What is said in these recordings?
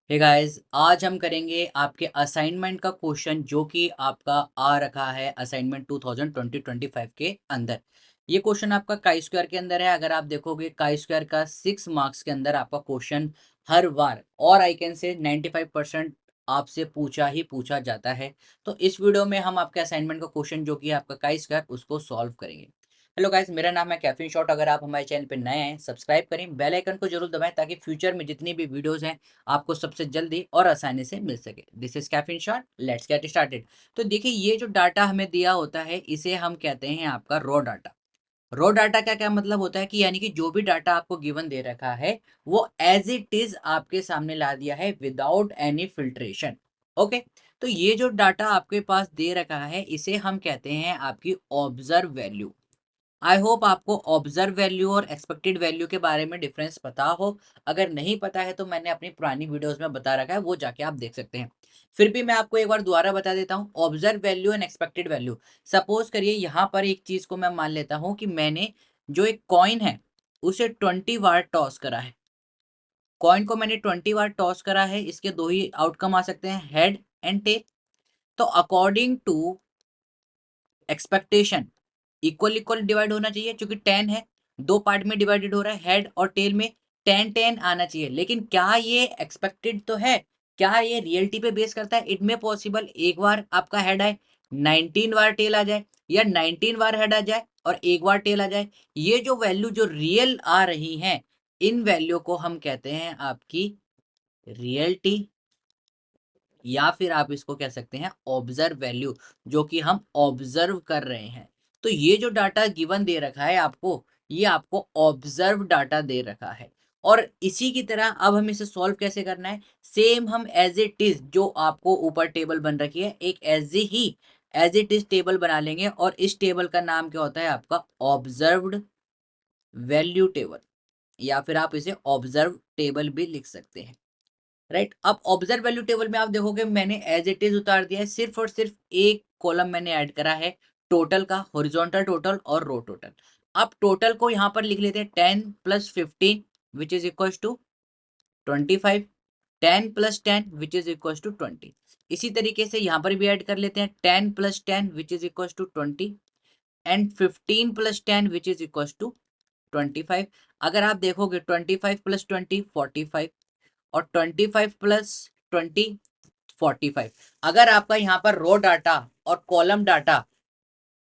Hey guys, आज हम करेंगे आपके असाइनमेंट का क्वेश्चन जो कि आपका आ रखा है असाइनमेंट 2020-25 के अंदर। ये क्वेश्चन आपका काई स्क्वायर के अंदर है। अगर आप देखोगे काई स्क्वायर का 6 मार्क्स के अंदर आपका क्वेश्चन हर बार और आई कैन से 95% आपसे पूछा ही पूछा जाता है। तो इस वीडियो में हम आपके असाइनमेंट का क्वेश्चन जो कि है आपका काई स्क्वायर उसको सॉल्व करेंगे। हेलो गाइस, मेरा नाम है कैफीन शॉट। अगर आप हमारे चैनल पे नए हैं सब्सक्राइब करें, बेल आइकन को जरूर दबाएं ताकि फ्यूचर में जितनी भी वीडियोस हैं आपको सबसे जल्दी और आसानी से मिल सके। This is caffeine shot, let's get started. तो देखिए, ये जो डाटा हमें दिया होता है इसे हम कहते हैं आपका रॉ डाटा। रॉ डाटा का क्या मतलब होता है कि यानी कि जो भी डाटा आपको गिवन दे रखा है वो एज इट इज आपके सामने ला दिया है विदाउट एनी फिल्ट्रेशन। ओके, तो ये जो डाटा आपके पास दे रखा है इसे हम कहते हैं आपकी ऑब्जर्व वैल्यू। आई होप आपको ऑब्जर्व वैल्यू और एक्सपेक्टेड वैल्यू के बारे में डिफरेंस पता हो। अगर नहीं पता है तो मैंने अपनी पुरानी वीडियोस में बता रखा है, वो जाके आप देख सकते हैं। फिर भी मैं आपको एक बार दोबारा बता देता हूँ observe value and expected value. Suppose करिए यहाँ पर एक चीज को मैं मान लेता हूँ कि मैंने जो एक कॉइन है उसे 20 बार टॉस करा है। कॉइन को मैंने 20 बार टॉस करा है, इसके दो ही आउटकम आ सकते हैं, हेड एंड टेल। तो according to expectation equal equal divide होना चाहिए, क्योंकि 10 है, दो पार्ट में डिवाइडेड हो रहा है, हेड और टेल में 10-10 आना चाहिए। लेकिन क्या ये एक्सपेक्टेड तो है, क्या ये रियलिटी पे बेस करता है? इट में पॉसिबल एक बार आपका हेड आए, 19 बार टेल आ जाए, या 19 बार हेड आ जाए और एक बार टेल आ जाए। ये जो वैल्यू जो रियल आ रही है, इन वैल्यू को हम कहते हैं आपकी रियलिटी, या फिर आप इसको कह सकते हैं ऑब्जर्व वैल्यू, जो कि हम ऑब्जर्व कर रहे हैं। तो ये जो डाटा गिवन दे रखा है आपको, ये आपको ऑब्जर्व डाटा दे रखा है। और इसी की तरह अब हम इसे सॉल्व कैसे करना है, सेम हम एज इट इज जो आपको ऊपर टेबल बन रखी है एक एज इट इज टेबल बना लेंगे, और इस टेबल का नाम क्या होता है आपका ऑब्जर्व्ड वैल्यू टेबल, या फिर आप इसे ऑब्जर्व टेबल भी लिख सकते हैं। राइट, अब ऑब्जर्व वैल्यू टेबल में आप देखोगे मैंने एज इट इज उतार दिया है, सिर्फ और सिर्फ एक कॉलम मैंने ऐड करा है टोटल का, हॉरिजॉन्टल टोटल और रो टोटल। अब टोटल को यहाँ पर लिख लेते हैं 10 + 15 which is equal to 25, 10 + 10 which is equal to 20। इसी तरीके से यहाँ पर भी ऐड कर लेते हैं 10 + 10 which is equal to 20 and 15 + 10 which is equal to 25। अगर आप देखोगे 25 + 20 45, और 25 + 20 45। अगर आपका यहाँ पर रो डाटा और कॉलम डाटा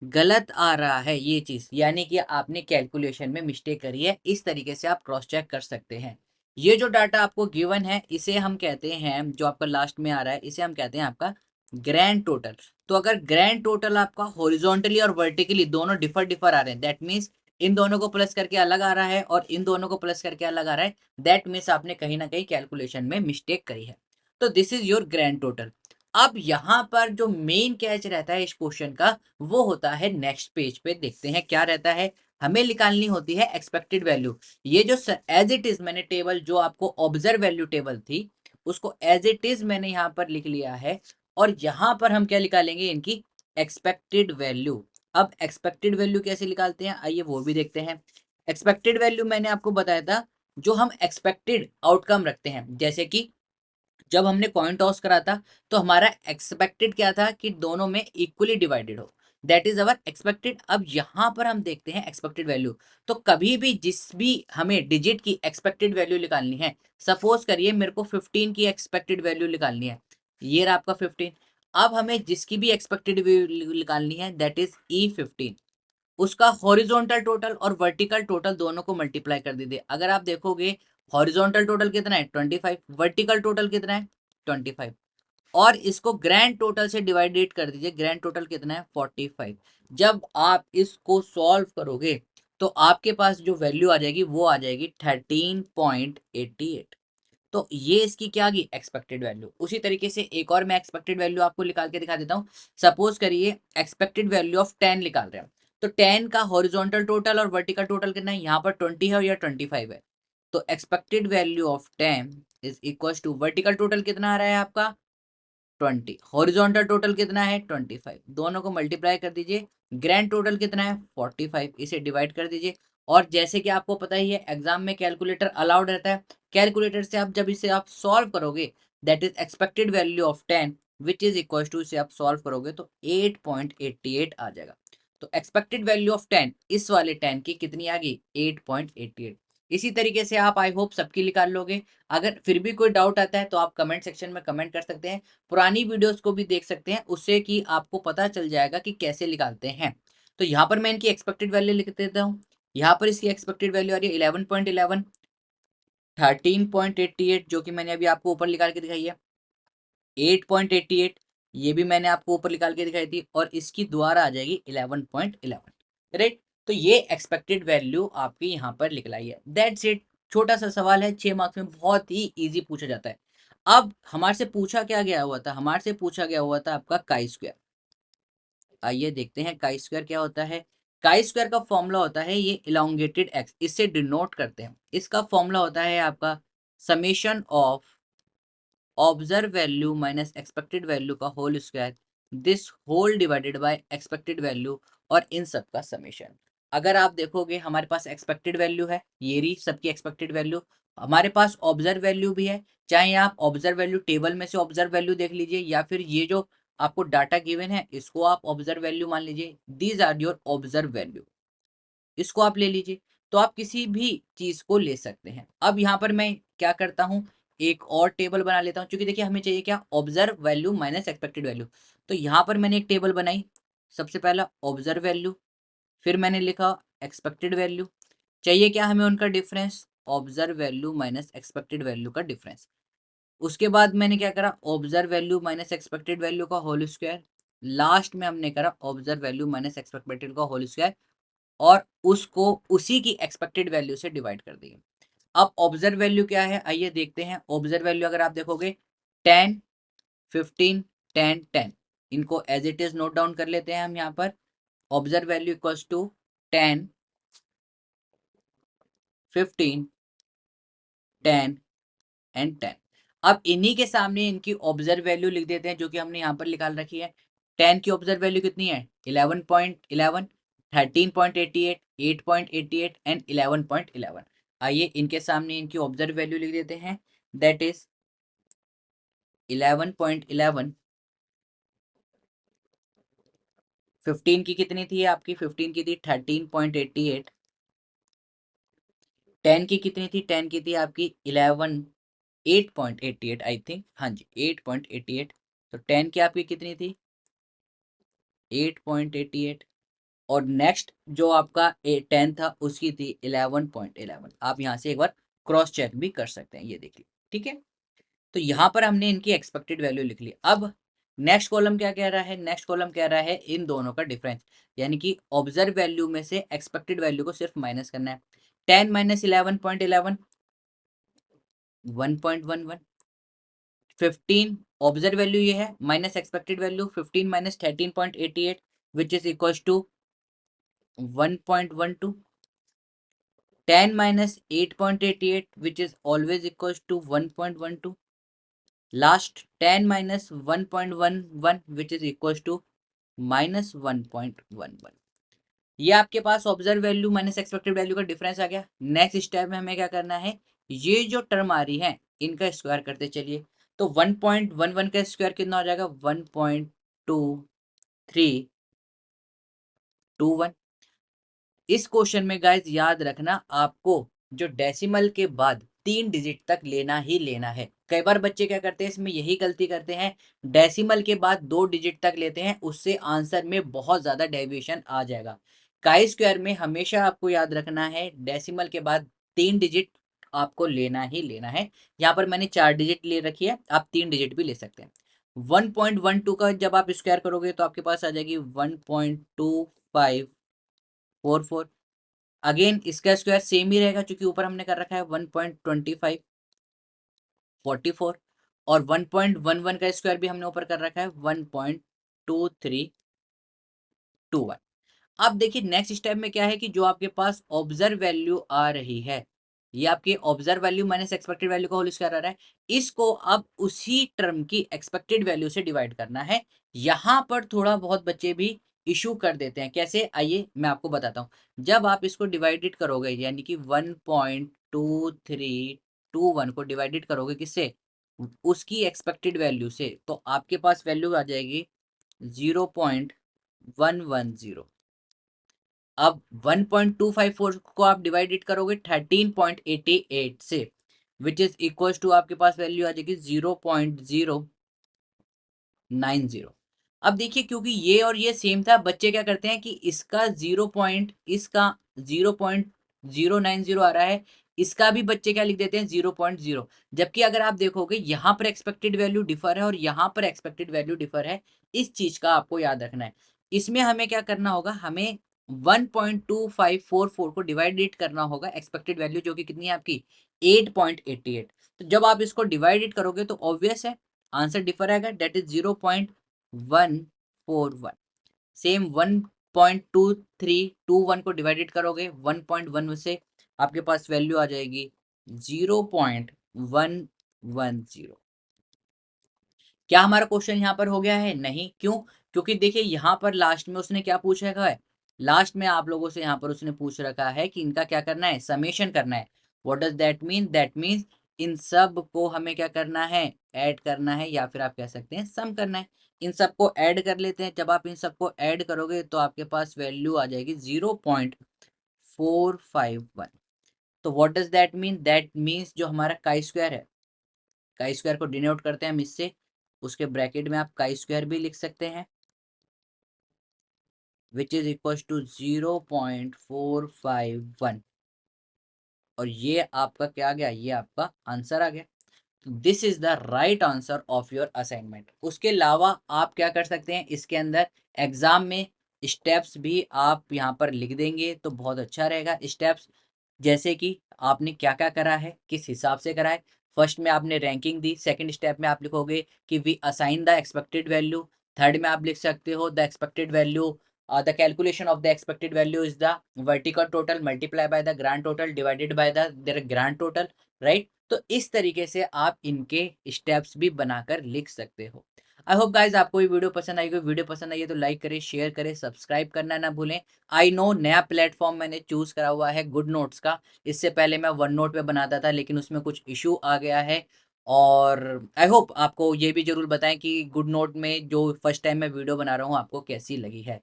गलत आ रहा है ये चीज, यानी कि आपने कैलकुलेशन में मिस्टेक करी है, इस तरीके से आप क्रॉस चेक कर सकते हैं। ये जो डाटा आपको गिवन है इसे हम कहते हैं, जो आपका लास्ट में आ रहा है इसे हम कहते हैं आपका ग्रैंड टोटल। तो अगर ग्रैंड टोटल आपका हॉरिजॉन्टली और वर्टिकली दोनों डिफर डिफर आ रहे हैं, दैट मीन्स इन दोनों को प्लस करके अलग आ रहा है और इन दोनों को प्लस करके अलग आ रहा है, दैट मीन्स आपने कहीं ना कहीं कैलकुलेशन में मिस्टेक करी है। तो this is your grand total. अब यहाँ पर जो मेन कैच रहता है इस क्वेश्चन का, वो होता है नेक्स्ट पेज पे। देखते हैं क्या रहता है। हमें निकालनी होती है एक्सपेक्टेड वैल्यू। ये जो एज इट इज मैंने टेबल जो आपको ऑब्जर्व वैल्यू टेबल थी उसको एज इट इज मैंने यहाँ पर लिख लिया है, और यहाँ पर हम क्या निकालेंगे, इनकी एक्सपेक्टेड वैल्यू। अब एक्सपेक्टेड वैल्यू कैसे निकालते हैं आइए वो भी देखते हैं। एक्सपेक्टेड वैल्यू मैंने आपको बताया था, जो हम एक्सपेक्टेड आउटकम रखते हैं, जैसे कि जब हमने कॉइन टॉस करा था तो हमारा एक्सपेक्टेड क्या था कि दोनों में इक्वली डिवाइडेड हो, दैट इज अवर एक्सपेक्टेड। अब यहां पर हम देखते हैं एक्सपेक्टेड वैल्यू। तो कभी भी जिस भी हमें डिजिट की एक्सपेक्टेड वैल्यू निकालनी है, सपोज करिए मेरे को 15 की एक्सपेक्टेड वैल्यू निकालनी है, ये रहा आपका 15। अब हमें जिसकी भी एक्सपेक्टेड वैल्यू निकालनी है दैट इज E15, उसका हॉरिजॉन्टल टोटल और वर्टिकल टोटल दोनों को मल्टीप्लाई कर दीजिए। अगर आप देखोगे हॉरिजॉन्टल टोटल कितना है 25, वर्टिकल टोटल कितना है 25, और इसको ग्रैंड टोटल से डिवाइडेड कर दीजिए, ग्रैंड टोटल कितना है 45। जब आप इसको सॉल्व करोगे तो आपके पास जो वैल्यू आ जाएगी वो आ जाएगी 13.88। तो ये इसकी क्या आ गई एक्सपेक्टेड वैल्यू। उसी तरीके से एक और मैं एक्सपेक्टेड वैल्यू आपको निकाल के दिखा देता हूँ। सपोज करिए एक्सपेक्टेड वैल्यू ऑफ 10 निकाल रहे हैं, तो 10 का हॉरिजॉन्टल टोटल और वर्टिकल टोटल कितना है, यहाँ पर 20 है और यहाँ 25 है। तो expected value of 10 is equal to vertical total कितना आ रहा है आपका 20, हॉरिजॉन्टल टोटल कितना है 25, दोनों को मल्टीप्लाई कर दीजिए। ग्रैंड टोटल कितना है 45, इसे डिवाइड कर दीजिए। और जैसे कि आपको पता ही है एग्जाम में कैलकुलेटर अलाउड रहता है, कैलकुलेटर से आप जब इसे आप सॉल्व करोगे that is expected value of 10 which is equal to, इसे आप सॉल्व करोगे तो 8.88 आ जाएगा। तो एक्सपेक्टेड वैल्यू ऑफ 10 इस वाले 10 की कितनी आ गई 8.88। इसी तरीके से आप आई होप सबकी निकाल लोगे। अगर फिर भी कोई डाउट आता है तो आप कमेंट सेक्शन में कमेंट कर सकते हैं, पुरानी वीडियोस को भी देख सकते हैं, उससे कि आपको पता चल जाएगा कि कैसे निकालते हैं। तो यहाँ पर मैं इनकी एक्सपेक्टेड वैल्यू लिख देता हूँ। यहाँ पर इसकी एक्सपेक्टेड वैल्यू आ रही है 11.11, 13.88 जो कि मैंने अभी आपको ऊपर निकाल के दिखाई है, 8.88 ये भी मैंने आपको ऊपर निकाल के दिखाई थी, और इसकी दोबारा आ जाएगी 11.11, राइट। तो ये एक्सपेक्टेड वैल्यू आपकी यहाँ पर निकलाई है, दैट्स इट। छोटा सा सवाल है, 6 मार्क्स में बहुत ही इजी पूछा जाता है। अब हमारे से पूछा क्या गया हुआ था, हमारे से पूछा गया हुआ था आपका काई स्क्वायर। आइए देखते हैं काई स्क्वायर क्या होता है। काई स्क्वायर का फॉर्मूला होता है ये इलोंगेटेड एक्स, इससे डिनोट करते हैं। इसका फॉर्मूला होता है आपका summation of observe value minus expected value का whole square, this whole divided by expected value, और इन सब का समेशन। अगर आप देखोगे हमारे पास एक्सपेक्टेड वैल्यू है, ये रही सबकी एक्सपेक्टेड वैल्यू, हमारे पास ऑब्जर्व वैल्यू भी है, चाहे आप ऑब्जर्व वैल्यू टेबल में से ऑब्जर्व वैल्यू देख लीजिए, या फिर ये जो आपको डाटा गिवन है इसको आप ऑब्जर्व वैल्यू मान लीजिए, these are your observe value, इसको आप ले लीजिए। तो आप किसी भी चीज को ले सकते हैं। अब यहाँ पर मैं क्या करता हूँ, एक और टेबल बना लेता हूँ, क्योंकि देखिए हमें चाहिए क्या, observe value minus expected value. तो यहाँ पर मैंने एक टेबल बनाई, सबसे पहला ऑब्जर्व वैल्यू, फिर मैंने लिखा एक्सपेक्टेड वैल्यू, चाहिए क्या हमें उनका difference, observe value minus expected value का डिफरेंस। उसके बाद मैंने क्या करा, observe value minus expected value का होल स्क्वायर, लास्ट में हमने करा ऑब्जर्व वैल्यू माइनस एक्सपेक्टेड का होल स्क्वायर, और उसको उसी की एक्सपेक्टेड वैल्यू से डिवाइड कर दिए। अब ऑब्जर्व वैल्यू क्या है, आइए देखते हैं। ऑब्जर्व वैल्यू अगर आप देखोगे 10, 15, 10, 10, इनको as it is note down कर लेते हैं हम यहाँ पर। Observe value equals to 10, 15, 10 and 10। अब इन्हीं के सामने इनकी ऑब्जर्व वैल्यू लिख देते हैं, जो कि हमने यहाँ पर निकाल रखी है। 10 की ऑब्जर्व वैल्यू कितनी है 11.11, 13.88, 8.88 एंड 11.11। आइए इनके सामने इनकी ऑब्जर्व वैल्यू लिख देते हैं, दैट इज 11.11। 15 की कितनी थी आपकी, 15 की थी 13.88। 10 की कितनी थी, 10 की थी आपकी 8.88 आई थिंक, हाँ जी 8.88। तो 10 की आपकी कितनी थी 8.88, और नेक्स्ट जो आपका 10 था उसकी थी 11.11। आप यहाँ से एक बार क्रॉस चेक भी कर सकते हैं, ये देखिए, ठीक है। तो यहाँ पर हमने इनकी एक्सपेक्टेड वैल्यू लिख ली। अब नेक्स्ट कॉलम क्या कह रहा है, नेक्स्ट कॉलम कह रहा है इन दोनों का डिफरेंस, यानी कि ऑब्जर्व वैल्यू में से एक्सपेक्टेड वैल्यू को सिर्फ माइनस करना है। 10 माइनस 11.11, 1.11। 15 ऑब्जर्व वैल्यू ये है, minus expected value 15 minus 13.88 which is equal to 1.12। 10 minus 8.88 which is always equals to 1.12. Last 10 minus 1.11 which is equals to minus 1.11। ये आपके पास observe value minus expected value का डिफरेंस आ गया। नेक्स्ट स्टेप में हमें क्या करना है, ये जो टर्म आ रही है इनका स्क्वायर करते चलिए। तो 1.11 का स्क्वायर कितना हो जाएगा 1.2321। इस क्वेश्चन में गाइस याद रखना आपको जो डेसिमल के बाद 3 डिजिट तक लेना ही लेना है। कई बार बच्चे क्या करते हैं इसमें यही गलती करते हैं, डेसिमल के बाद 2 डिजिट तक लेते हैं, उससे आंसर में बहुत ज्यादा डेविएशन आ जाएगा। काई स्क्वायर में हमेशा आपको याद रखना है डेसिमल के बाद 3 डिजिट आपको लेना ही लेना है। यहाँ पर मैंने 4 डिजिट ले रखी है, आप 3 डिजिट भी ले सकते हैं। 1.12 का जब आप स्क्वायर करोगे तो आपके पास आ जाएगी 1.2544। अगेन इसका स्क्वायर सेम ही रहेगा, क्योंकि ऊपर हमने कर रखा है 1.2544, और 1.11 का स्क्वायर भी हमने ऊपर कर रखा है 1.2321। अब देखिए नेक्स्ट स्टेप में क्या है कि जो आपके पास ऑब्जर्व वैल्यू आ रही है, ये आपकी observe value minus expected value का होल स्क्वायर आ रहा है, इसको अब उसी टर्म की एक्सपेक्टेड वैल्यू से डिवाइड करना है। यहां पर थोड़ा बहुत बच्चे भी इशू कर देते हैं। कैसे, आइए मैं आपको बताता हूँ। जब आप इसको डिवाइडेड करोगे, यानी कि 1.2321 को डिवाइडेड करोगे किससे, उसकी एक्सपेक्टेड वैल्यू से, तो आपके पास वैल्यू आ जाएगी 0.110। अब 1.254 को आप डिवाइडेड करोगे 13.88 से, विच इज इक्वल टू आपके पास वैल्यू आ जाएगी 0.090। अब देखिए, क्योंकि ये और ये सेम था, बच्चे क्या करते हैं कि इसका इसका 0.090 आ रहा है, इसका भी बच्चे क्या लिख देते हैं 0.0। जबकि अगर आप देखोगे यहाँ पर एक्सपेक्टेड वैल्यू डिफर है और यहाँ पर एक्सपेक्टेड वैल्यू डिफर है। इस चीज का आपको याद रखना है। इसमें हमें क्या करना होगा, हमें 1.2544 को डिवाइडेड करना होगा एक्सपेक्टेड वैल्यू, जो कि कितनी है आपकी 8.88। तो जब आप इसको डिवाइडेड करोगे तो ऑब्वियस है आंसर डिफर आएगा, डेट इज 0.141। सेम 1.2321 को डिवाइडेड करोगे 1.1 से, आपके पास वैल्यू आ जाएगी 0.110। क्या हमारा क्वेश्चन यहाँ पर हो गया है? नहीं। क्यों? क्योंकि देखिए यहाँ पर लास्ट में उसने क्या पूछ रखा है, लास्ट में आप लोगों से यहाँ पर उसने पूछ रखा है कि इनका क्या करना है, समेशन करना है। What does that mean? That means in सब को हमें क्या करना है, ऐड करना है, या फिर आप कह सकते हैं सम करना है। इन सबको ऐड कर लेते हैं। जब आप इन सबको ऐड करोगे तो आपके पास वैल्यू आ जाएगी 0.451। तो what does that mean? That means जो हमारा काई स्क्वायर है, काई स्क्वायर को डिनोट करते हैं हम इससे, उसके ब्रैकेट में आप काई स्क्वायर भी लिख सकते हैं, विच इज इक्वल टू 0.451। और ये आपका क्या आ गया, ये आपका आंसर आ गया। This is the right answer of your assignment. उसके अलावा आप क्या कर सकते हैं, इसके अंदर एग्जाम में स्टेप्स भी आप यहाँ पर लिख देंगे तो बहुत अच्छा रहेगा। स्टेप्स जैसे कि आपने क्या क्या करा है, किस हिसाब से करा है। फर्स्ट में आपने रैंकिंग दी, सेकंड स्टेप में आप लिखोगे कि we assign the expected value, third में आप लिख सकते हो the expected value, the calculation of the expected value is the vertical total multiply by the grand total divided by the their grand total, right. तो इस तरीके से आप इनके स्टेप्स भी बनाकर लिख सकते हो। आई होप गाइज आपको ये वीडियो पसंद आई। कोई वीडियो पसंद आई है तो लाइक करें, शेयर करें, सब्सक्राइब करना ना भूलें। आई नो नया प्लेटफॉर्म मैंने चूज करा हुआ है गुड नोट्स का। इससे पहले मैं वन नोट पे बनाता था, लेकिन उसमें कुछ इशू आ गया है। और आई होप आपको ये भी जरूर बताएं कि गुड नोट में जो फर्स्ट टाइम मैं वीडियो बना रहा हूँ आपको कैसी लगी है।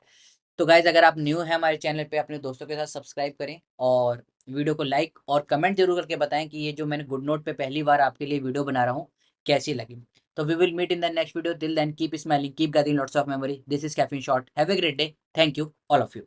तो गाइज अगर आप न्यू हैं हमारे चैनल पे, अपने दोस्तों के साथ सब्सक्राइब करें और वीडियो को लाइक और कमेंट जरूर करके बताएं कि ये जो मैंने गुड नोट पे पहली बार आपके लिए वीडियो बना रहा हूँ कैसी लगी। तो we will meet in the next video. Till then keep smiling, keep getting lots of memory. This is caffeine shot. Have a great day. Thank you all of you.